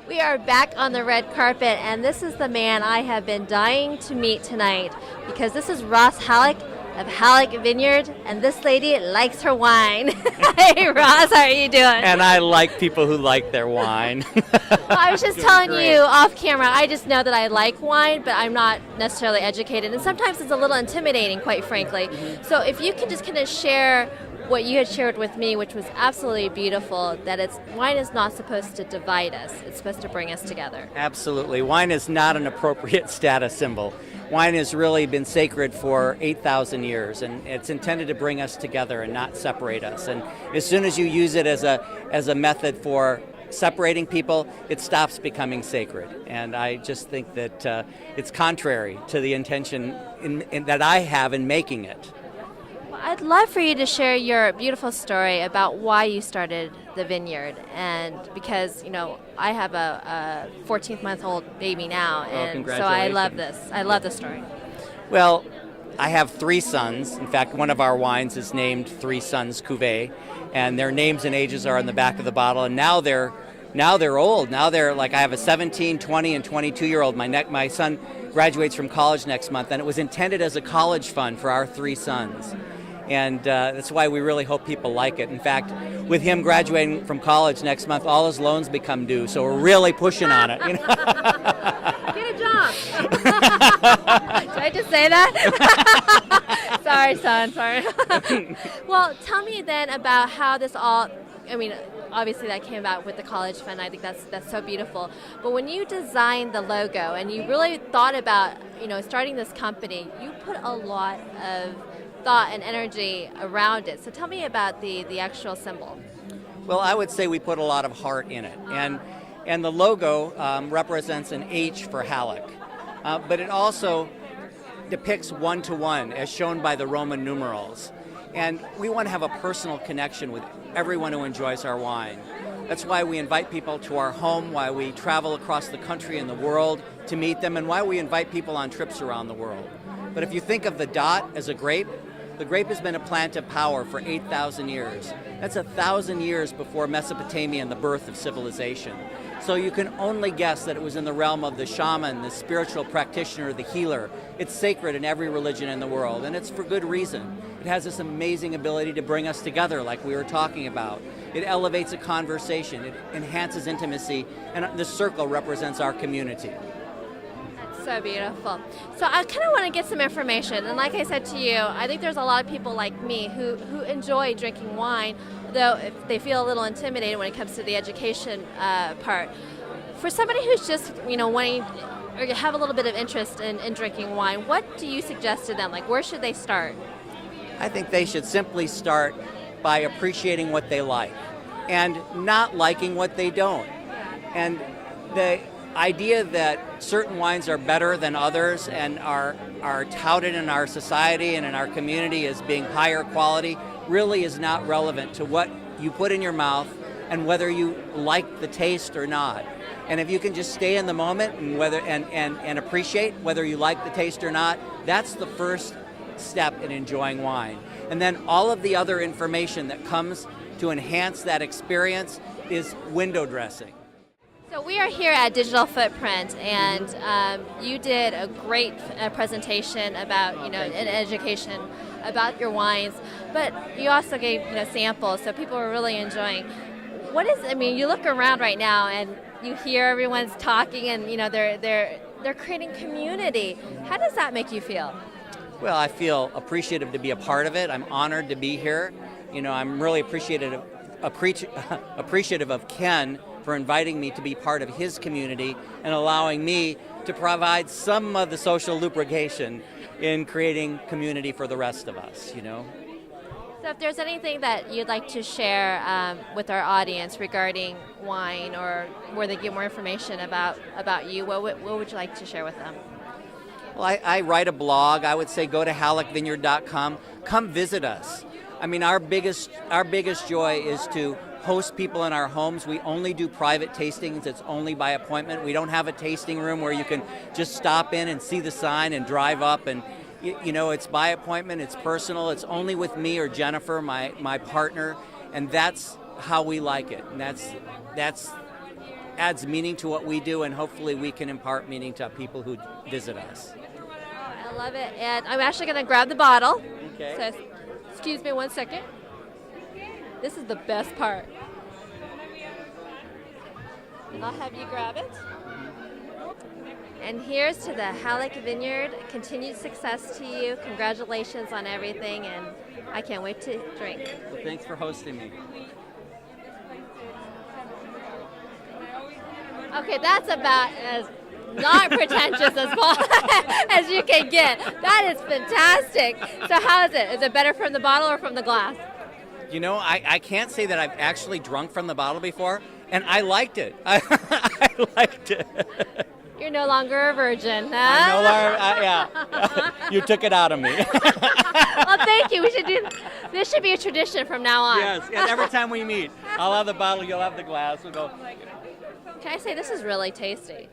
We are back on the red carpet, and this is the man I have been dying to meet tonight because this is Ross Halleck of Halleck Vineyard, and this lady likes her wine. Hey, Ross, how are you doing? And I like people who like their wine. Well, I was just telling you off camera, I just know that I like wine, but I'm not necessarily educated, and sometimes it's a little intimidating, quite frankly. So if you can just kind of share what you had shared with me, which was absolutely beautiful, that wine is not supposed to divide us. It's supposed to bring us together. Absolutely. Wine is not an appropriate status symbol. Wine has really been sacred for 8,000 years, and it's intended to bring us together and not separate us. And as soon as you use it as a method for separating people, it stops becoming sacred. And I just think that it's contrary to the intention that I have in making it. I'd love for you to share your beautiful story about why you started the vineyard, and because I have a 14-month-old baby now, and so I love this. I love the story. Well, I have 3 sons. In fact, one of our wines is named Three Sons Cuvée, and their names and ages are on the back of the bottle. And now they're old. Now they're like, I have a 17, 20, and 22-year-old. My son graduates from college next month, and it was intended as a college fund for our 3 sons. And that's why we really hope people like it. In fact, with him graduating from college next month, all his loans become due, so we're really pushing on it. Get a job. Did I just say that? Sorry, son, sorry. Well, tell me then about how this all, obviously that came about with the college fund. I think that's so beautiful. But when you designed the logo and you really thought about, starting this company, you put a lot of thought and energy around it. So tell me about the actual symbol. Well, I would say we put a lot of heart in it. And the logo represents an H for Halleck. But it also depicts one-to-one, as shown by the Roman numerals. And we want to have a personal connection with everyone who enjoys our wine. That's why we invite people to our home, why we travel across the country and the world to meet them, and why we invite people on trips around the world. But if you think of the dot as a grape, the grape has been a plant of power for 8,000 years. That's 1,000 years before Mesopotamia and the birth of civilization. So you can only guess that it was in the realm of the shaman, the spiritual practitioner, the healer. It's sacred in every religion in the world, and it's for good reason. It has this amazing ability to bring us together, like we were talking about. It elevates a conversation, it enhances intimacy, and the circle represents our community. So beautiful. So I kind of want to get some information, and like I said to you, I think there's a lot of people like me who enjoy drinking wine, though if they feel a little intimidated when it comes to the education part. For somebody who's just wanting or have a little bit of interest in drinking wine, what do you suggest to them? Like, where should they start? I think they should simply start by appreciating what they like and not liking what they don't. And the idea that certain wines are better than others and are touted in our society and in our community as being higher quality really is not relevant to what you put in your mouth and whether you like the taste or not. And if you can just stay in the moment and appreciate whether you like the taste or not, that's the first step in enjoying wine. And then all of the other information that comes to enhance that experience is window dressing. So we are here at Digital Footprint, and you did a great presentation about, an education about your wines, but you also gave, samples, so people were really enjoying. You look around right now and you hear everyone's talking, and they're creating community. How does that make you feel? Well, I feel appreciative to be a part of it. I'm honored to be here. I'm really appreciative of Ken for inviting me to be part of his community and allowing me to provide some of the social lubrication in creating community for the rest of us, So if there's anything that you'd like to share with our audience regarding wine, or where they get more information about you, what would you like to share with them? Well, I write a blog. I would say go to halleckvineyard.com. Come visit us. Our biggest joy is to host people in our homes. We only do private tastings. It's only by appointment. We don't have a tasting room where you can just stop in and see the sign and drive up. And it's by appointment. It's personal. It's only with me or Jennifer, my partner, and that's how we like it. And that's adds meaning to what we do, and hopefully we can impart meaning to people who visit us. I love it. And I'm actually going to grab the bottle. Okay. So, excuse me 1 second. This is the best part. And I'll have you grab it. And here's to the Halleck Vineyard. Continued success to you. Congratulations on everything, and I can't wait to drink. Well, thanks for hosting me. Okay, that's about as not pretentious as you can get. That is fantastic. So how is it? Is it better from the bottle or from the glass? You know, I can't say that I've actually drunk from the bottle before, and I liked it. I liked it. You're no longer a virgin, huh? I'm no longer, yeah. You took it out of me. Well, thank you. This should be a tradition from now on. Yes, and every time we meet, I'll have the bottle, you'll have the glass. We'll go. Can I say this is really tasty?